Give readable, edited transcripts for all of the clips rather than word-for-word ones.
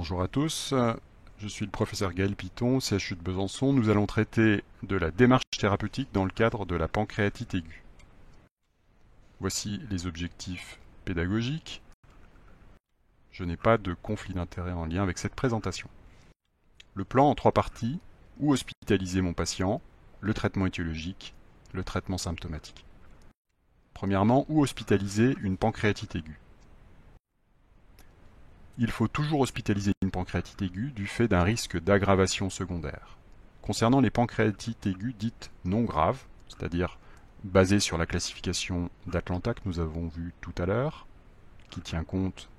Bonjour à tous, je suis le professeur Gaël Piton, CHU de Besançon. Nous allons traiter de la démarche thérapeutique dans le cadre de la pancréatite aiguë. Voici les objectifs pédagogiques. Je n'ai pas de conflit d'intérêt en lien avec cette présentation. Le plan en 3 parties: où hospitaliser mon patient, le traitement étiologique, le traitement symptomatique. Premièrement, où hospitaliser une pancréatite aiguë. Il faut toujours hospitaliser une pancréatite aiguë du fait d'un risque d'aggravation secondaire. Concernant les pancréatites aiguës dites non graves, c'est-à-dire basées sur la classification d'Atlanta que nous avons vue tout à l'heure, qui tient compte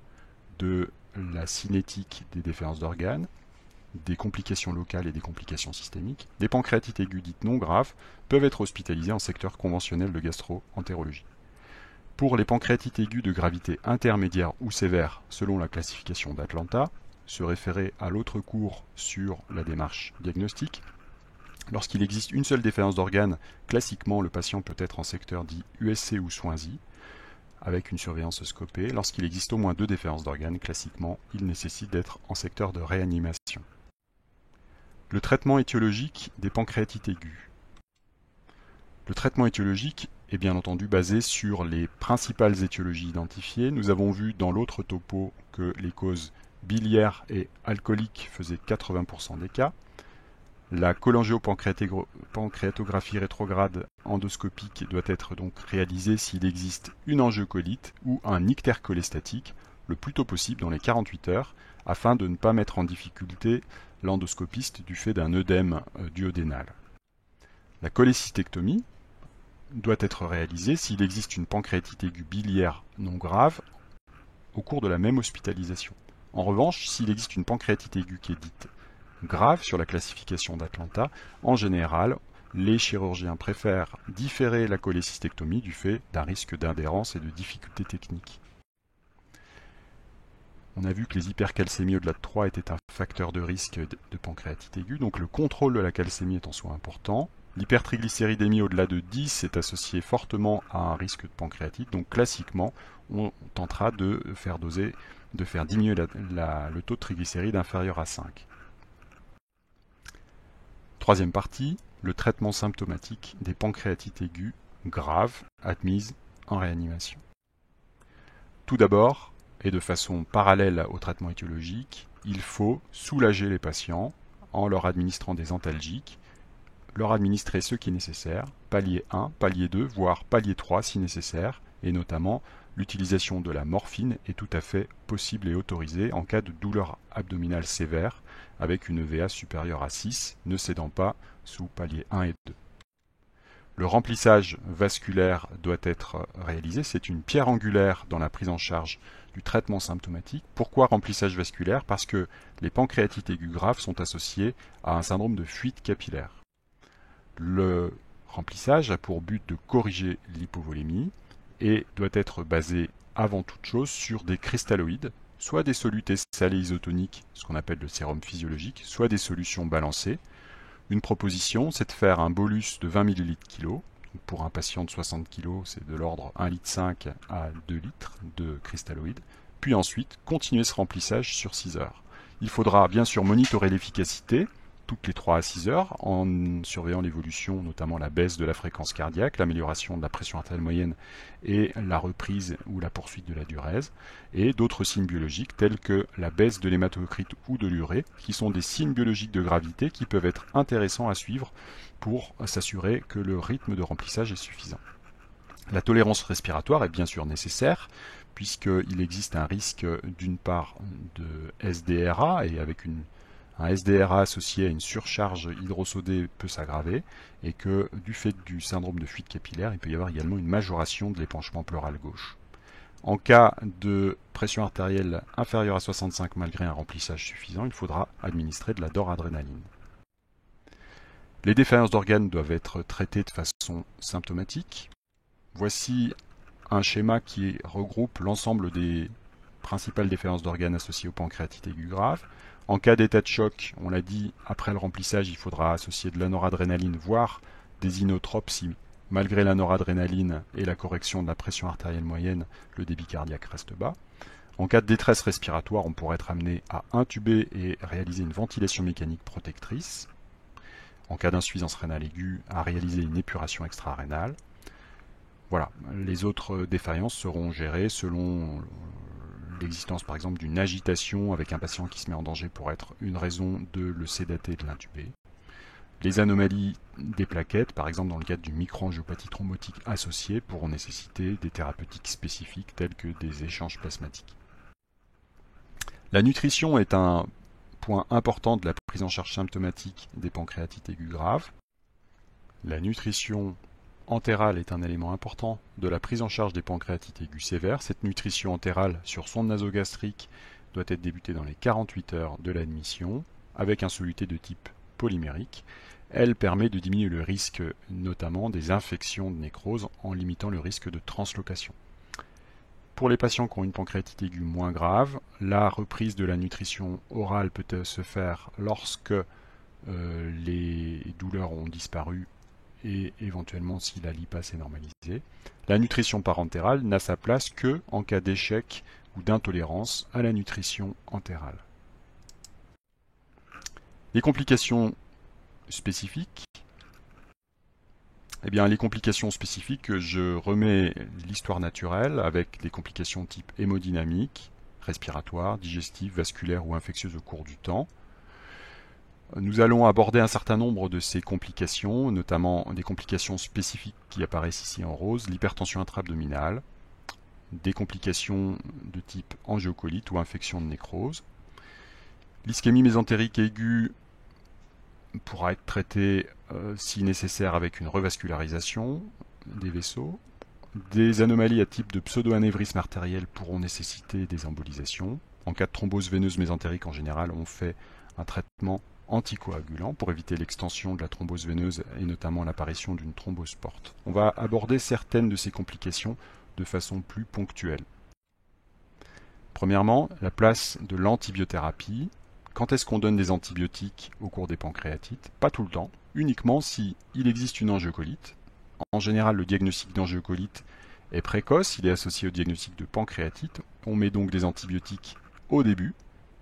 de la cinétique des défaillances d'organes, des complications locales et des complications systémiques, les pancréatites aiguës dites non graves peuvent être hospitalisées en secteur conventionnel de gastro-entérologie. Pour les pancréatites aiguës de gravité intermédiaire ou sévère, selon la classification d'Atlanta, se référer à l'autre cours sur la démarche diagnostique. Lorsqu'il existe une seule défaillance d'organes, classiquement le patient peut être en secteur dit USC ou soins I, avec une surveillance scopée. Lorsqu'il existe au moins 2 défaillances d'organes, classiquement, il nécessite d'être en secteur de réanimation. Le traitement étiologique des pancréatites aiguës. Le traitement étiologique est bien entendu basé sur les principales étiologies identifiées. Nous avons vu dans l'autre topo que les causes biliaires et alcooliques faisaient 80% des cas. La cholangiopancréatographie rétrograde endoscopique doit être donc réalisée s'il existe une angiocolite ou un ictère cholestatique, le plus tôt possible dans les 48 heures, afin de ne pas mettre en difficulté l'endoscopiste du fait d'un œdème duodénal. La cholécystectomie doit être réalisée s'il existe une pancréatite aiguë biliaire non grave au cours de la même hospitalisation. En revanche, s'il existe une pancréatite aiguë qui est dite grave sur la classification d'Atlanta, en général, les chirurgiens préfèrent différer la cholécystectomie du fait d'un risque d'adhérence et de difficultés techniques. On a vu que les hypercalcémies au-delà de 3 étaient un facteur de risque de pancréatite aiguë, donc le contrôle de la calcémie est en soi important. L'hypertriglycéridémie au-delà de 10 est associée fortement à un risque de pancréatite, donc classiquement, on tentera de faire diminuer le taux de triglycérides inférieur à 5. Troisième partie, le traitement symptomatique des pancréatites aiguës graves admises en réanimation. Tout d'abord, et de façon parallèle au traitement étiologique, il faut soulager les patients en leur administrant des antalgiques, leur administrer ce qui est nécessaire, palier 1, palier 2, voire palier 3 si nécessaire, et notamment l'utilisation de la morphine est tout à fait possible et autorisée en cas de douleur abdominale sévère avec une EVA supérieure à 6, ne cédant pas sous palier 1 et 2. Le remplissage vasculaire doit être réalisé, c'est une pierre angulaire dans la prise en charge du traitement symptomatique. Pourquoi remplissage vasculaire? Parce que les pancréatites aiguës graves sont associées à un syndrome de fuite capillaire. Le remplissage a pour but de corriger l'hypovolémie et doit être basé avant toute chose sur des cristalloïdes, soit des solutés salés isotoniques, ce qu'on appelle le sérum physiologique, soit des solutions balancées. Une proposition, c'est de faire un bolus de 20 ml kg. Pour un patient de 60 kg, c'est de l'ordre 1,5 litre à 2 litres de cristalloïdes. Puis ensuite, continuer ce remplissage sur 6 heures. Il faudra bien sûr monitorer l'efficacité toutes les 3 à 6 heures en surveillant l'évolution, notamment la baisse de la fréquence cardiaque, l'amélioration de la pression artérielle moyenne et la reprise ou la poursuite de la diurèse, et d'autres signes biologiques tels que la baisse de l'hématocrite ou de l'urée, qui sont des signes biologiques de gravité qui peuvent être intéressants à suivre pour s'assurer que le rythme de remplissage est suffisant. La tolérance respiratoire est bien sûr nécessaire, puisqu'il existe un risque d'une part de SDRA, et avec un SDRA associé à une surcharge hydrosodée peut s'aggraver, et que du fait du syndrome de fuite capillaire, il peut y avoir également une majoration de l'épanchement pleural gauche. En cas de pression artérielle inférieure à 65 malgré un remplissage suffisant, il faudra administrer de la noradrénaline. Les défaillances d'organes doivent être traitées de façon symptomatique. Voici un schéma qui regroupe l'ensemble des principales défaillances d'organes associées aux pancréatites aiguës graves. En cas d'état de choc, on l'a dit, après le remplissage, il faudra associer de la noradrénaline, voire des inotropes si, malgré la noradrénaline et la correction de la pression artérielle moyenne, le débit cardiaque reste bas. En cas de détresse respiratoire, on pourrait être amené à intuber et réaliser une ventilation mécanique protectrice. En cas d'insuffisance rénale aiguë, à réaliser une épuration extra-rénale. Voilà, les autres défaillances seront gérées selon l'existence par exemple d'une agitation avec un patient qui se met en danger pour être une raison de le sédater et de l'intuber. Les anomalies des plaquettes, par exemple dans le cadre d'une microangiopathie thrombotique associée, pourront nécessiter des thérapeutiques spécifiques telles que des échanges plasmatiques. La nutrition est un point important de la prise en charge symptomatique des pancréatites aiguës graves. La nutrition entérale est un élément important de la prise en charge des pancréatites aiguës sévères. Cette nutrition entérale sur sonde nasogastrique doit être débutée dans les 48 heures de l'admission avec un soluté de type polymérique. Elle permet de diminuer le risque notamment des infections de nécrose en limitant le risque de translocation. Pour les patients qui ont une pancréatite aiguë moins grave, la reprise de la nutrition orale peut se faire lorsque les douleurs ont disparu et éventuellement si la lipase est normalisée. La nutrition parentérale n'a sa place que en cas d'échec ou d'intolérance à la nutrition entérale. Les complications spécifiques. Eh bien, les complications spécifiques, je remets l'histoire naturelle avec des complications type hémodynamique, respiratoire, digestive, vasculaire ou infectieuse au cours du temps. Nous allons aborder un certain nombre de ces complications, notamment des complications spécifiques qui apparaissent ici en rose, l'hypertension intra-abdominale, des complications de type angiocolite ou infection de nécrose. L'ischémie mésentérique aiguë pourra être traitée si nécessaire avec une revascularisation des vaisseaux. Des anomalies à type de pseudo-anévrisme artériel pourront nécessiter des embolisations. En cas de thrombose veineuse mésentérique, en général, on fait un traitement anticoagulant pour éviter l'extension de la thrombose veineuse et notamment l'apparition d'une thrombose porte. On va aborder certaines de ces complications de façon plus ponctuelle. Premièrement, la place de l'antibiothérapie. Quand est-ce qu'on donne des antibiotiques au cours des pancréatites? Pas tout le temps, uniquement si il existe une angiocolite. En général, le diagnostic d'angiocolite est précoce, il est associé au diagnostic de pancréatite. On met donc des antibiotiques au début,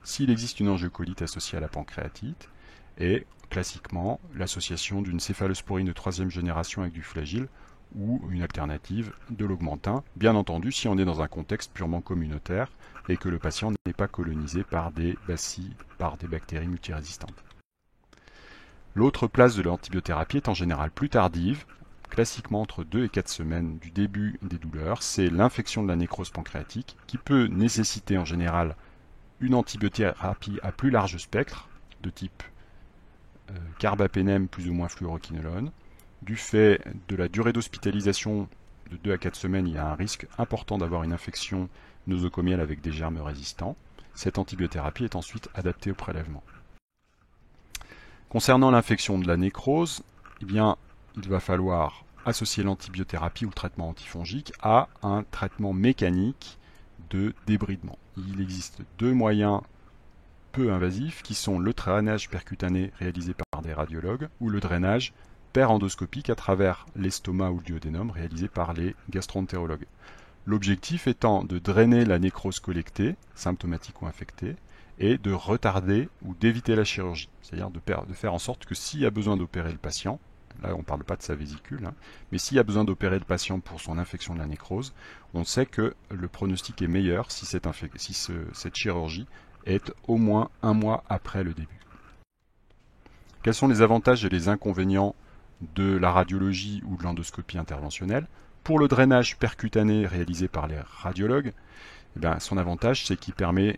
s'il existe une angiocolite associée à la pancréatite, et classiquement l'association d'une céphalosporine de 3e génération avec du flagyl ou une alternative de l'augmentin, bien entendu si on est dans un contexte purement communautaire et que le patient n'est pas colonisé par des bacilles, par des bactéries multirésistantes. L'autre place de l'antibiothérapie est en général plus tardive, classiquement entre 2 et 4 semaines du début des douleurs. C'est l'infection de la nécrose pancréatique qui peut nécessiter en général une antibiothérapie à plus large spectre, de type carbapénème plus ou moins fluoroquinolone. Du fait de la durée d'hospitalisation de 2 à 4 semaines, il y a un risque important d'avoir une infection nosocomiale avec des germes résistants. Cette antibiothérapie est ensuite adaptée au prélèvement. Concernant l'infection de la nécrose, eh bien, il va falloir associer l'antibiothérapie ou le traitement antifongique à un traitement mécanique de débridement. Il existe deux moyens peu invasifs qui sont le drainage percutané réalisé par des radiologues ou le drainage per-endoscopique à travers l'estomac ou le duodénum réalisé par les gastroentérologues. L'objectif étant de drainer la nécrose collectée, symptomatique ou infectée, et de retarder ou d'éviter la chirurgie. C'est-à-dire de faire en sorte que s'il y a besoin d'opérer le patient, là on ne parle pas de sa vésicule, mais s'il y a besoin d'opérer le patient pour son infection de la nécrose, on sait que le pronostic est meilleur si cette chirurgie est au moins 1 mois après le début. Quels sont les avantages et les inconvénients de la radiologie ou de l'endoscopie interventionnelle? Pour le drainage percutané réalisé par les radiologues, son avantage c'est qu'il permet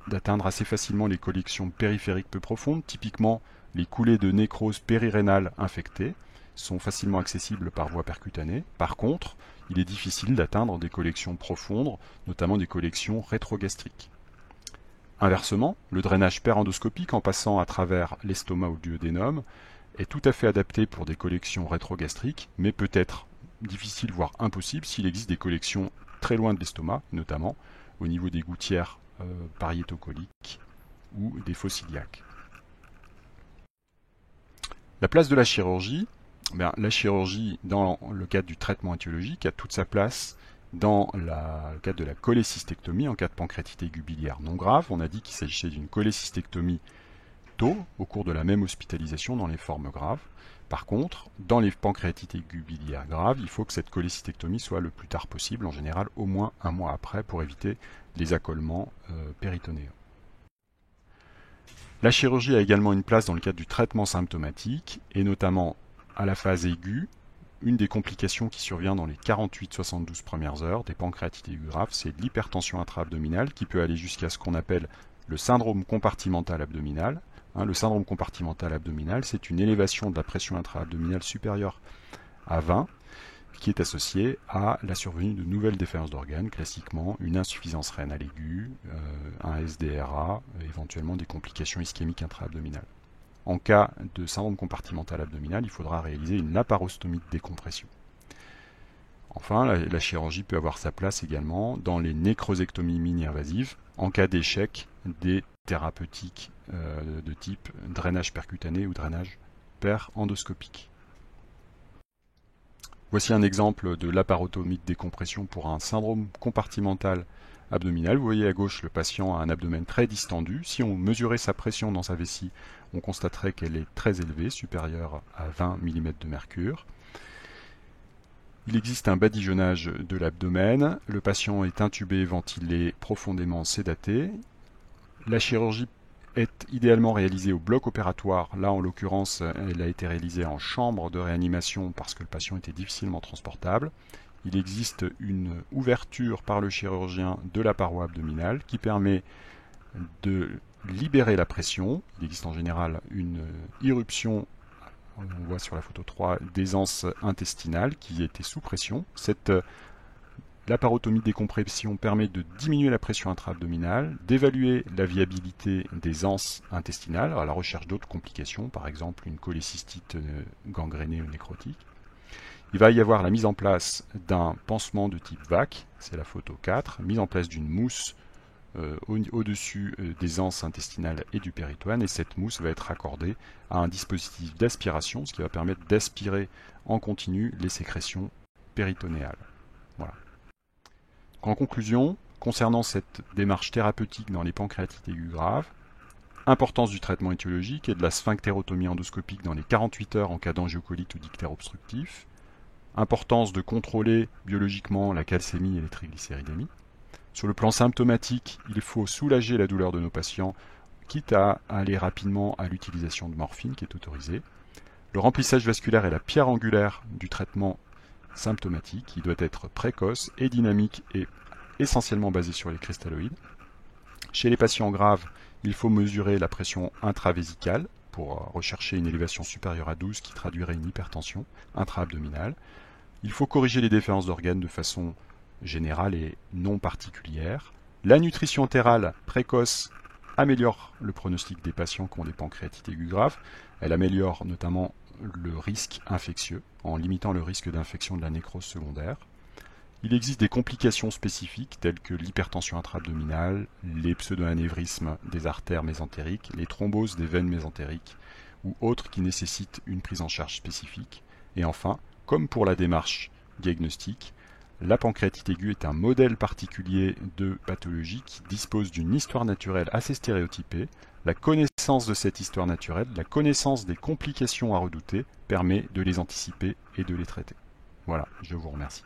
d'atteindre assez facilement les collections périphériques peu profondes. Typiquement, les coulées de nécrose périrénale infectées sont facilement accessibles par voie percutanée. Par contre, il est difficile d'atteindre des collections profondes, notamment des collections rétrogastriques. Inversement, le drainage per-endoscopique en passant à travers l'estomac ou le duodénum est tout à fait adapté pour des collections rétrogastriques, mais peut être difficile voire impossible s'il existe des collections très loin de l'estomac, notamment au niveau des gouttières pariétocoliques ou des fosses iliaques. La place de la chirurgie, la chirurgie dans le cadre du traitement étiologique a toute sa place Dans le cadre de la cholécystectomie, en cas de pancréatite aiguë biliaire non grave, on a dit qu'il s'agissait d'une cholécystectomie tôt, au cours de la même hospitalisation dans les formes graves. Par contre, dans les pancréatites aiguës biliaires graves, il faut que cette cholécystectomie soit le plus tard possible, en général au moins un mois après, pour éviter les accolements péritonéaux. La chirurgie a également une place dans le cadre du traitement symptomatique, et notamment à la phase aiguë. Une des complications qui survient dans les 48-72 premières heures des pancréatites aiguës graves, c'est l'hypertension intra-abdominale qui peut aller jusqu'à ce qu'on appelle le syndrome compartimental abdominal. Le syndrome compartimental abdominal, c'est une élévation de la pression intra-abdominale supérieure à 20 qui est associée à la survenue de nouvelles défaillances d'organes, classiquement une insuffisance rénale aiguë, un SDRA, éventuellement des complications ischémiques intra-abdominales. En cas de syndrome compartimental abdominal, il faudra réaliser une laparostomie de décompression. Enfin, la chirurgie peut avoir sa place également dans les nécrosectomies mini-invasives en cas d'échec des thérapeutiques de type drainage percutané ou drainage per-endoscopique. Voici un exemple de laparotomie de décompression pour un syndrome compartimental abdominal. Vous voyez à gauche, le patient a un abdomen très distendu. Si on mesurait sa pression dans sa vessie, on constaterait qu'elle est très élevée, supérieure à 20 mm de mercure. Il existe un badigeonnage de l'abdomen. Le patient est intubé, ventilé, profondément sédaté. La chirurgie est idéalement réalisée au bloc opératoire. Là, en l'occurrence, elle a été réalisée en chambre de réanimation parce que le patient était difficilement transportable. Il existe une ouverture par le chirurgien de la paroi abdominale qui permet de libérer la pression. Il existe en général une irruption, on voit sur la photo 3, des anses intestinales qui étaient sous pression. Cette laparotomie de décompression permet de diminuer la pression intra-abdominale, d'évaluer la viabilité des anses intestinales à la recherche d'autres complications, par exemple une cholécystite gangrénée ou nécrotique. Il va y avoir la mise en place d'un pansement de type VAC, c'est la photo 4, mise en place d'une mousse au-dessus des anses intestinales et du péritoine, et cette mousse va être raccordée à un dispositif d'aspiration, ce qui va permettre d'aspirer en continu les sécrétions péritonéales. Voilà. En conclusion, concernant cette démarche thérapeutique dans les pancréatites aiguës graves, importance du traitement étiologique et de la sphinctérotomie endoscopique dans les 48 heures en cas d'angiocolite ou d'ictère obstructif, importance de contrôler biologiquement la calcémie et les triglycéridémies. Sur le plan symptomatique, il faut soulager la douleur de nos patients, quitte à aller rapidement à l'utilisation de morphine qui est autorisée. Le remplissage vasculaire est la pierre angulaire du traitement symptomatique. Il doit être précoce et dynamique et essentiellement basé sur les cristalloïdes. Chez les patients graves, il faut mesurer la pression intravésicale pour rechercher une élévation supérieure à 12 qui traduirait une hypertension intra-abdominale. Il faut corriger les défaillances d'organes de façon générale et non particulière. La nutrition entérale précoce améliore le pronostic des patients qui ont des pancréatites aiguës graves. Elle améliore notamment le risque infectieux en limitant le risque d'infection de la nécrose secondaire. Il existe des complications spécifiques telles que l'hypertension intra-abdominale, les pseudoanévrismes des artères mésentériques, les thromboses des veines mésentériques ou autres qui nécessitent une prise en charge spécifique. Et enfin, comme pour la démarche diagnostique, la pancréatite aiguë est un modèle particulier de pathologie qui dispose d'une histoire naturelle assez stéréotypée. La connaissance de cette histoire naturelle, la connaissance des complications à redouter, permet de les anticiper et de les traiter. Voilà, je vous remercie.